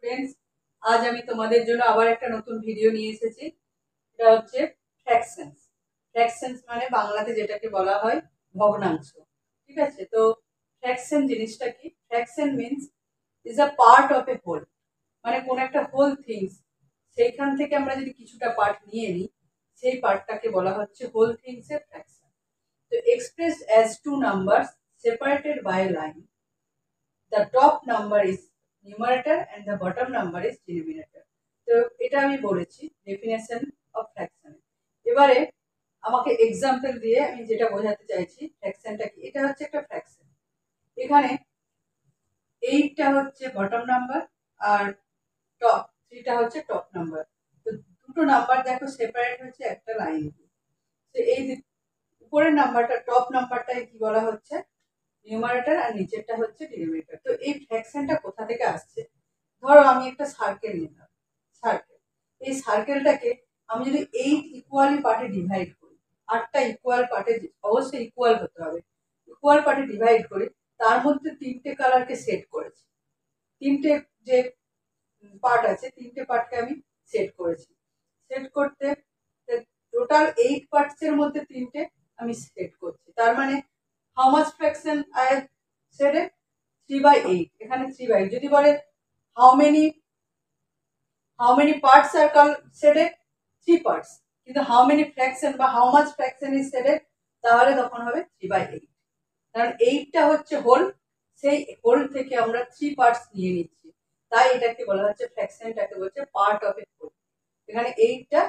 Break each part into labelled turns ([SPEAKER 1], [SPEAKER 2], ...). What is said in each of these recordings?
[SPEAKER 1] Friends, আজ আমি তোমাদের জন্য আবার একটা নতুন ভিডিও নিয়ে এসেছি। এটা হচ্ছে ফ্র্যাকশনস। ফ্র্যাকশনস মানে বাংলাতে যেটাকে বলা হয় ভগ্নাংশ। ঠিক আছে, তো ফ্র্যাকশন জিনিসটা কি? Fraction means is a part of a whole, মানে কোন একটা হোল থিংস, সেইখান থেকে আমরা যদি কিছুটা পার্ট নিয়ে নিই, সেই পার্টটাকে বলা হচ্ছে হোল থিংস এর ফ্র্যাকশন। তো expressed as to numbers separated by a line, the top number is numerator and the bottom number is denominator. তো এটা আমি বলেছি ডেফিনেশন অফ ফ্র্যাকশন। এবারে আমাকে এক্সাম্পল দিয়ে আমি যেটা বোঝাতে চাইছি ফ্র্যাকশনটা কি। এটা হচ্ছে একটা ফ্র্যাকশন, এখানে 8টা হচ্ছে বটম নাম্বার আর টপ 3টা হচ্ছে টপ নাম্বার। তো দুটো নাম্বার দেখো সেপারেট হচ্ছে একটা লাইন দিয়ে। তো এই উপরের নাম্বারটা টপ নাম্বারটাই কি বলা হচ্ছে নিউমারেটর আর নিচেরটা হচ্ছে ডিনোমিনেটর। তো এই ফ্র্যাকশনটা কোথা থেকে আসছে? ধরো আমি একটা সার্কেল নিলাম, সার্কেল, এই সার্কেলটাকে আমি যদি 8 ইকুয়ালি পার্টে ডিভাইড করি, 8টা ইকুয়াল পার্টে, অবশ্যই ইকুয়াল হতে হবে, ইকুয়াল পার্টে ডিভাইড করি, তার মধ্যে 3টে কালারকে সেট করেছি, 3টে যে পার্ট আছে 3টে পার্টকে আমি সেট করেছি। সেট করতে টোটাল 8 পার্টসের মধ্যে 3টে আমি সেট করছি, তার মানে how much fraction I have said it? 3/8, এখানে 3/8। যদি বলে how many parts are said? 3 parts, কিন্তু how many fraction বা how much fraction is said, তাহলে তখন হবে 3/8। কারণ 8টা হচ্ছে হোল, সেই হোল থেকে আমরা 3 পার্টস নিয়ে নিচ্ছি, তাই এটাকে বলা হচ্ছে ফ্র্যাকশনটাকে বলছে পার্ট অফ এ হোল। এখানে 8টা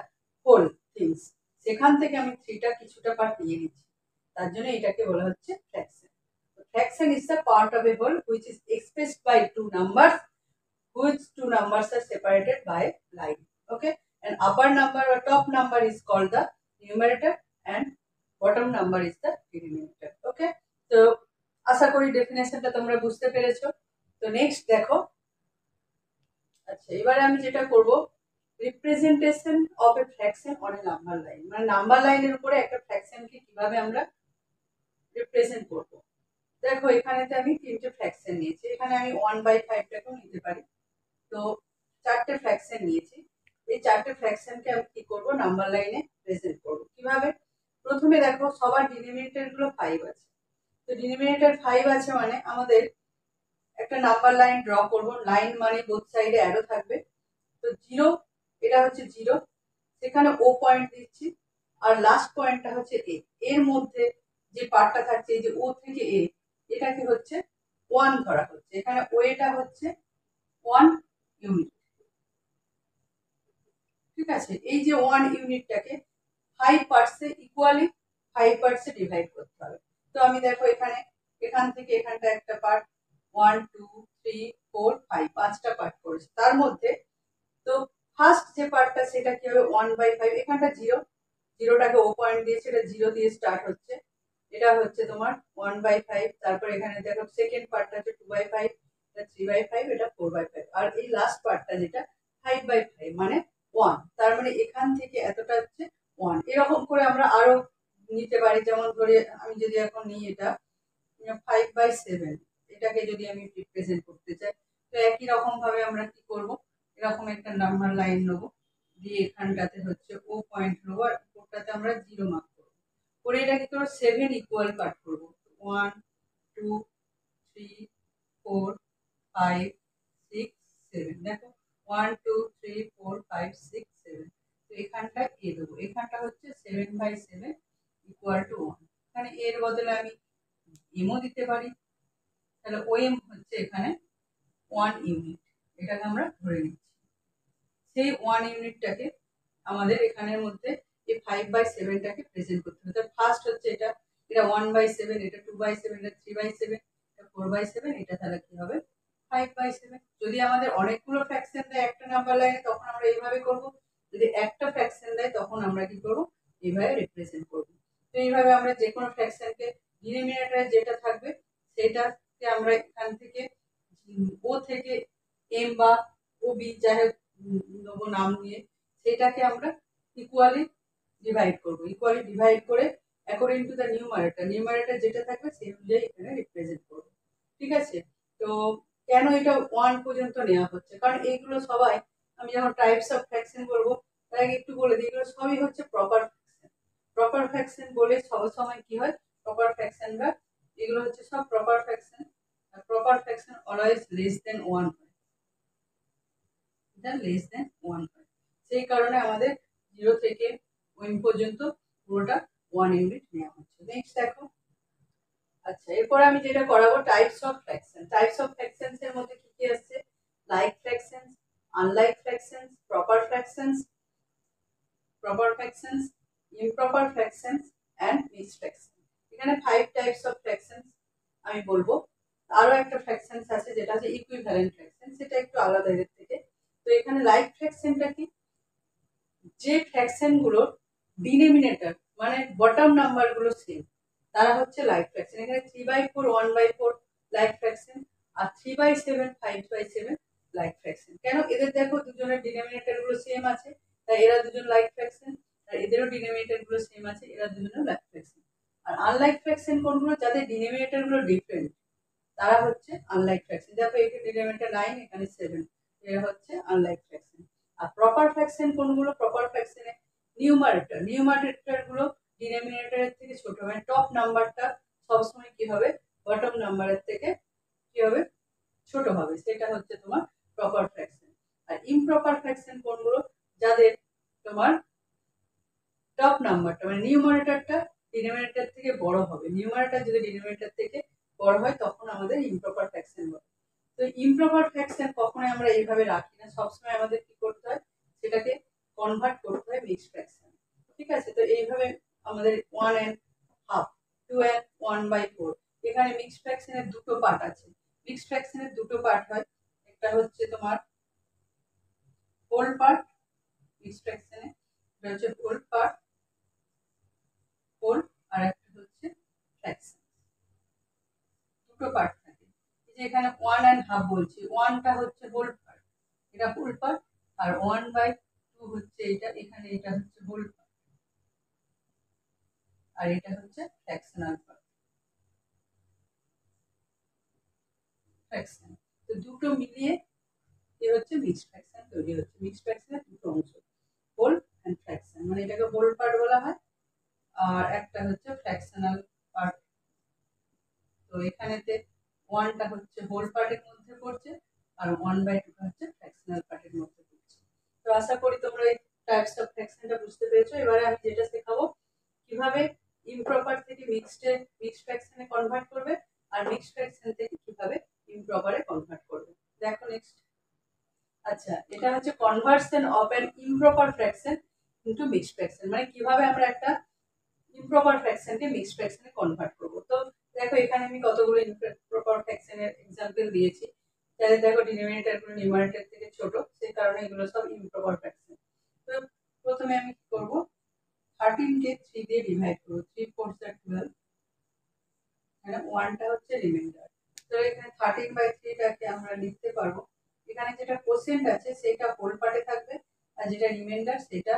[SPEAKER 1] হোল থিংস, সেখান থেকে আমি 3টা কিছুটা পার্ট নিয়ে নিচ্ছি, তার জন্য এটাকে বলা হচ্ছে fraction. Fraction is the part of a whole which is expressed by two numbers, which two numbers are separated by line. Okay, and upper number or top number is called the numerator and bottom number is the denominator. Okay, তো আশা করি ডেফিনেশনটা তোমরা বুঝতে পেরেছো। তো next দেখো, আচ্ছা এবারে আমি যেটা করব, representation of A fraction on a number line, মানে নাম্বার লাইনের উপরে একটা ফ্র্যাকশনকে কিভাবে আমরা রিপ্রেজেন্ট করব। দেখো এখানেতে আমি 3টে ফ্র্যাকশন নিয়েছি, এখানে আমি 1/5টাকেও নিতে পারি। তো 4টে ফ্র্যাকশন নিয়েছি, এই 4টে ফ্র্যাকশনকে আমি কি করব, নাম্বার লাইনে প্রেজেন্ট করব। কিভাবে? প্রথমে দেখো সবার ডিনোমিনেটর গুলো 5 আছে, তো ডিনোমিনেটর 5 আছে মানে আমাদের একটা নাম্বার লাইন ড্র করব। লাইন মানে বোথ সাইডে অ্যারো থাকবে। তো 0, এটা হচ্ছে 0, সেখানে ও পয়েন্ট দিচ্ছি, আর লাস্ট পয়েন্টটা হচ্ছে এ। এর মধ্যে যে পার্টটা থাকছে এই যে ও থেকে এ, এটাকে হচ্ছে 1 ধরা হচ্ছে, এখানে ওয়েটা হচ্ছে 1 ইউনিট। ঠিক আছে, এই যে 1 ইউনিটটাকে 5 পার্টসে ইকুয়ালি 5 পার্টসে ডিভাইড করতে হবে। তো আমি দেখো এখানে এখান থেকে এখানটা একটা পার্ট 1 2 3 4 5, 5টা পার্ট করেছি। তার মধ্যে তো ফার্স্ট যে পার্টটা সেটা কি হবে 1/5, এখানটা 0, 0টাকে ও পয়েন্ট দিয়েছে, এটা 0 দিয়ে স্টার্ট হচ্ছে, এটা হচ্ছে তোমার 1/5। তারপর এখানে দেখো সেকেন্ড পার্টটা হচ্ছে 2/5, এটা 3/5, এটা 4/5, আর এই লাস্ট পার্টটা যেটা 5/5 মানে 1, তার মানে এখান থেকে এতটা হচ্ছে 1। এরকম করে আমরা আরো নিতে পারি, যেমন ধরে আমি যদি এখন নিই এটা 5/7, এটাকে যদি আমি রিপ্রেজেন্ট করতে চাই, তো একই রকম ভাবে আমরা কি করব, এরকম একটা নাম্বার লাইন নেবো, দিয়ে এখানটাতে হচ্ছে ও পয়েন্ট নেবো, আর ওটাতে আমরা 0 মার্ক করবো, করে এটা কি করবো 7 ইকুয়াল পার্ট করবো। 1 2 3 4 5 6 7, দেখো 1 2 3 4 5 6 7, তো এখানটা এ দেবো, এখানটা হচ্ছে 7/7 ইকুয়াল টু 1। এখানে এর বদলে আমি এমও দিতে পারি, তাহলে ও এম হচ্ছে এখানে 1 ইউনিট, এটাকে আমরা ধরে নিচ্ছি। সেই 1 ইউনিটটাকে আমাদের এখানের মধ্যে এই 5/7টাকে প্রেজেন্ট করতে হবে। ফার্স্ট হচ্ছে এটা 1/7, এটা 2/7, এটা 3/7, এটা 4/7, এটা তাহলে কি হবে 5/7। যদি আমাদের অনেকগুলো ফ্র্যাকশন দেয় একটা নাম্বার লাইনে, তখন আমরা এইভাবে করব। যদি একটা ফ্র্যাকশন দেয় তখন আমরা কি করব, এইভাবে রিপ্রেজেন্ট করব। তো এইভাবে আমরা যে কোনো ফ্র্যাকশনকে ডিনোমিনেটরে যেটা থাকবে সেটাকে আমরা এখান থেকে ও থেকে এম বা ও বি যাই হোক নেবো নাম নিয়ে, সেটাকে আমরা ইকুয়ালি ডিভাইড করব। ইকুয়ালি ডিভাইড করে অ্যাকর্ডিং টু দ্য নিউমারেটর যেটা থাকবে সেই অনুযায়ী এখানে রিপ্রেজেন্ট করব। ঠিক আছে, তো কেন এটা 1 পর্যন্ত নেওয়া হচ্ছে, কারণ এইগুলো সবাই আমি যখন টাইপস অফ ফ্র্যাকশন বলবো তার আগে একটু বলে দিই, এগুলো সবই হচ্ছে প্রপার ফ্র্যাকশন। প্রপার ফ্র্যাকশন বলে সব সময় কি হয়, প্রপার ফ্র্যাকশনরা এগুলো হচ্ছে সব প্রপার ফ্র্যাকশন। আর proper fraction always less than 1 হয়, এটা লেস দেন 1 হয়। সেই কারণে আমাদের 0 থেকে 1 পর্যন্ত পুরোটা 1 ইউনিট নেওয়া হচ্ছে। নেক্সট দেখো, আচ্ছা এরপর আমি যেটা করাবো types of fraction. Types of fractions এর মধ্যে কি কি আছে, like fractions, unlike fractions, proper fractions, improper fractions and mixed fraction. এখানে 5 টাইপস অফ ফ্র্যাকশনস আমি বলবো। আরো একটা ফ্র্যাকশনস আছে যেটা হচ্ছে ইকুইভ্যালেন্ট ফ্র্যাকশন, সেটা একটু আলাদা এর থেকে। তো এখানে লাইক ফ্র্যাকশনটা কি, যে ফ্র্যাকশন গুলো ডিনোমিনেটর মানে বটম নাম্বার গুলো সেম তারা হচ্ছে লাইক ফ্র্যাকশন। এখানে 3/4 1/4 লাইক ফ্র্যাকশন, আর 3/7 5/7 লাইক ফ্র্যাকশন। কেন, এদের দেখো দুজনের ডিনোমিনেটর গুলো সেম আছে, তাই এরা দুজন লাইক ফ্র্যাকশন, আর এদেরও ডিনোমিনেটর গুলো সেম আছে, এরা দুজনেও লাইক ফ্র্যাকশন। আর আনলাইক ফ্র্যাকশন কোনগুলো, যাদের ডিনোমিনেটর গুলো ডিফারেন্ট তারা হচ্ছে আনলাইক ফ্র্যাকশন। দেখো এখানে ডিনোমিনেটর 9, এখানে 7, এরা হচ্ছে আনলাইক ফ্র্যাকশন। আর প্রপার ফ্র্যাকশন কোনগুলো, প্রপার ফ্র্যাকশনে নিউমারেটর গুলো ডিনোমিনেটরের থেকে ছোট, মানে টপ নাম্বারটা সবসময় কি হবে, বটম নাম্বারের থেকে কি হবে, ছোট হবে, সেটা হচ্ছে তোমার প্রপার ফ্র্যাকশন। আর ইমপ্রপার ফ্র্যাকশন কোনগুলো, যাদের তোমার টপ নাম্বারটা মানে নিউমারেটরটা ডিনোমিনেটর থেকে বড় হবে, নিউমারেটর যদি ডিনোমিনেটর থেকে বড় হয় তখন আমাদের ইমপ্রপার ফ্র্যাকশন বলে। তো ইমপ্রপার ফ্র্যাকশন কখনোই আমরা এইভাবে রাখি না, সবসময় আমাদের কি করতে হয়, সেটাকে কনভার্ট করতে হয় মিক্সড ফ্র্যাকশন। ঠিক আছে, তো এইভাবে আমাদের 1.5 2 and 1/4। এখানে মিক্সড ফ্র্যাকশনের দুটো পার্ট আছে। মিক্সড ফ্র্যাকশনের দুটো পার্ট হয়, একটা হচ্ছে তোমার হোল পার্ট, মিক্সড ফ্র্যাকশনে এটা হচ্ছে হোল পার্ট, হোল, আর একটা হচ্ছে ফ্র্যাকশন। দুটো পার্ট থাকে, এই যে এখানে 1.5 বলছি, 1টা হচ্ছে হোল পার্ট, এটা হোল পার্ট, আর 1/2 হচ্ছে এটা, এখানে এটা হচ্ছে হোল পার্ট, আর এটা হচ্ছে ফ্র্যাকশনাল পার্ট, ফ্র্যাকশন। তো দুটো মিলিয়ে কি হচ্ছে, মিক্সড ফ্র্যাকশন তৈরি হচ্ছে। মিক্সড ফ্র্যাকশনের দুটো অংশ, হোল এন্ড ফ্র্যাকশন, মানে এটাকে হোল পার্ট বলা হয়, আর একটা হচ্ছে ফ্র্যাকশনাল পার্ট। তো এখানেতে 1টা হচ্ছে হোল পার্টের মধ্যে পড়ছে, আর 1/2 হচ্ছে ফ্র্যাকশনাল পার্টের মধ্যে পড়ছে। তো আশা করি তোমরা এই টাইপস অফ ফ্র্যাকশনটা বুঝতে পেরেছো। এবারে আমি যেটা শেখাবো কিভাবে ইমপ্রপার থেকে মিক্সড ফ্র্যাকশনে কনভার্ট করবে, আর মিক্সড ফ্র্যাকশন থেকে কিভাবে ইমপ্রপারে কনভার্ট করবে। দেখো নেক্সট, আচ্ছা এটা হচ্ছে conversion of an improper fraction into mixed fraction, মানে কিভাবে আমরা একটা ইমপ্রপার ফ্র্যাকশনকে মিক্সড ফ্র্যাকশনে কনভার্ট করব। তো দেখো এখানে আমি কতগুলো ইমপ্রপার ফ্র্যাকশনের এক্সাম্পল দিয়েছি, যাদের দেখো ডিনোমিনেটর গুলো নিউমারেটর থেকে ছোট, সেই কারণে এগুলো সব ইমপ্রপার ফ্র্যাকশন। তো প্রথমে আমি কি করব, 13 কে 3 দিয়ে ডিভাইড করব, 3 4 12, মানে 1টা হচ্ছে রিমাইন্ডার। তো এখানে 13/3টাকে আমরা লিখতে পারবো, এখানে যেটা কোসেন্ট আছে সেটা হোল পার্টে থাকবে, আর যেটা রিমাইন্ডার সেটা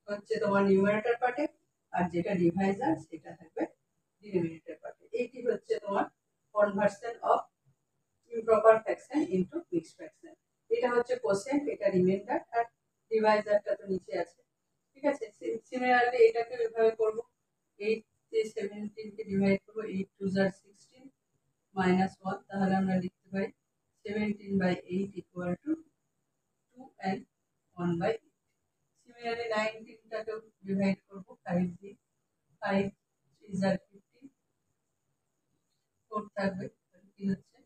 [SPEAKER 1] হচ্ছে তোমার নিউমারেটর পার্টে, আর যেটা ডিভাইজার সেটা থাকবে ডিনোমিনেটর পার্টে। এইটি হচ্ছে তোমার conversion of improper fraction into mixed fraction. এটা হচ্ছে কোসেন্ট, এটা রিমাইন্ডার, আর ডিভাইজারটা তো নিচে আছে। ঠিক আছে, সিমিলারলি এটাকে এভাবে করব, 8 দিয়ে 17 কে ডিভাইড করব, 8 2 16 -1, তাহলে আমরা লিখতে পারি 17/8 ইকুয়াল টু 2 and 1/8। Similarly 19টাকেও ডিভাইড করব 5 দিয়ে, 5 3 15, 4 থাকবে, কি হচ্ছে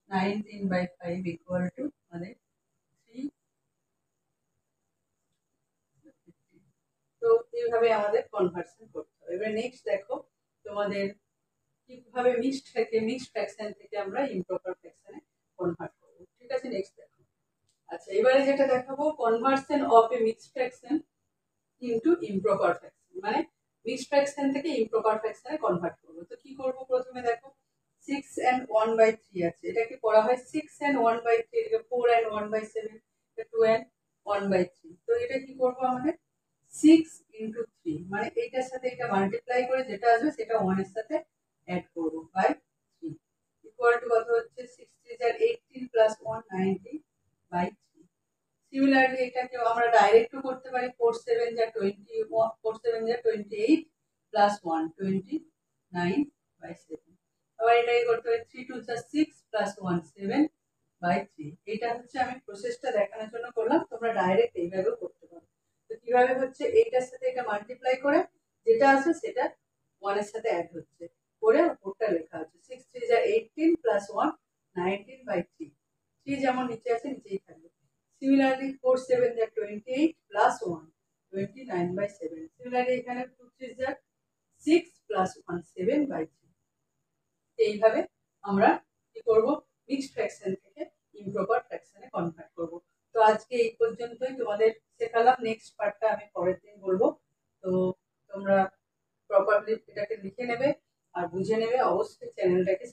[SPEAKER 1] 19/5 ইকুয়াল টু মানে 3। তো এইভাবে আমাদের কনভার্সন করতে হবে। এবার নেক্সট দেখো তোমাদের কিভাবে মিক্সড ফ্র্যাকশন থেকে আমরা ইমপ্রপার ফ্র্যাকশনে কনভার্ট করব। ঠিক আছে, নেক্সট দেখো। আচ্ছা এবারে যেটা দেখাবো conversion of A mixed fraction into improper fraction, মানে মিক্সড ফ্র্যাকশন থেকে ইমপ্রপার ফ্র্যাকশনে কনভার্ট করব। তো কি করব, প্রথমে দেখো 6 and 1/3 আছে, এটাকে পড়া হয় 6 and 1/3, এটাকে 4 and 1/7, 2 and 1/3। তো এটা কি করব, আমাদের 6 into 3, মানে এইটার সাথে এটা মাল্টিপ্লাই করে যেটা আসবে সেটা 1 এর সাথে অ্যাড করব বাই 3, ইকুয়াল টু কত হচ্ছে 6 3 18 সিমিলারলি এটাকে আমরা ডাইরেক্টও করতে পারি 4 7 যা 20 4 7 যা 28 প্লাস 1 29/7। আবার এটাকে করতে পারি 3 2 যা 6 প্লাস 1 7/3। এটা হচ্ছে আমি প্রসেসটা দেখানোর জন্য করলাম, তোমরা ডাইরেক্ট এইভাবেও করতে পারো। তো কিভাবে হচ্ছে এইটার সাথে এটা মাল্টিপ্লাই করে যেটা আছে সেটা 1 এর সাথে অ্যাড হচ্ছে করে উপরটা লেখা আছে 6 3 যা 18 প্লাস 1 19/3। 3 যেমন নিচে আছে নিচেই থাকবে। Similarly 4 7 যা 28 প্লাস 1 29/7। Similarly এখানে 2 3 যা 6 প্লাস 1 7/3। এইভাবে আমরা কি করব, মিক্সড ফ্র্যাকশন থেকে ইমপ্রপার ফ্র্যাকশনে কনভার্ট করব। তো আজকে এই পর্যন্তই তোমাদের শেখালাম, নেক্সট পার্টটা আমি পরের দিন বলবো। তো তোমরা প্রপারলি এটাকে লিখে নেবে আর বুঝে নেবে, অবশ্যই চ্যানেলটাকে